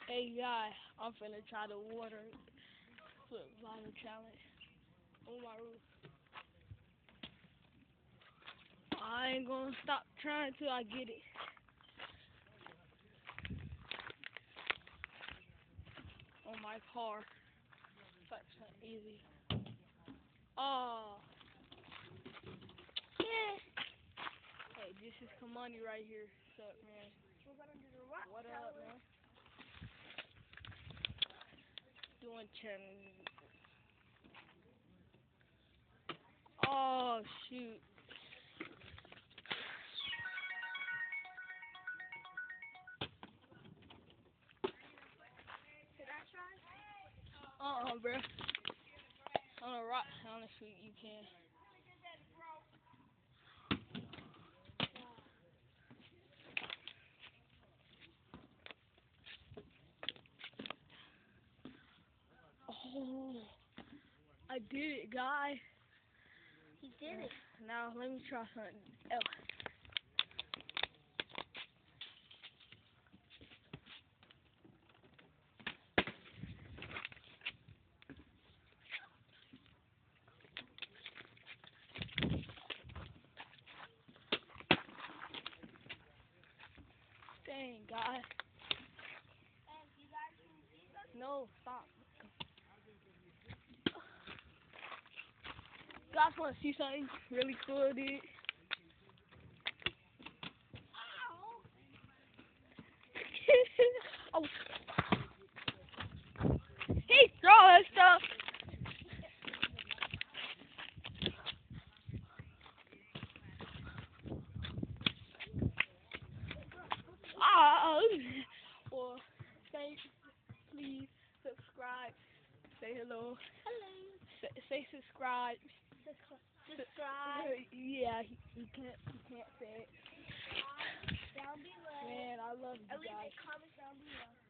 Hey guy, I'm finna try the water flip bottle challenge on my roof. I ain't gonna stop trying till I get it. On my car. Such an easy. Oh, yeah. Hey, this is Kamani right here. What's up, man? What up, man? Doing challenge. Oh, shoot. Bro. On a rock, on the street, you can. Oh, I did it, guy. He did it. Now, let me try something else. Dang, guy. No, stop. Guys, want to see something really cool, dude? Oh, he's throwing stuff. Ah, well, say, please subscribe. Say hello. Hello. Say subscribe. Subscribe. Yeah, he can't say it. Down below. Man, I love you And leave guys. a comment down below.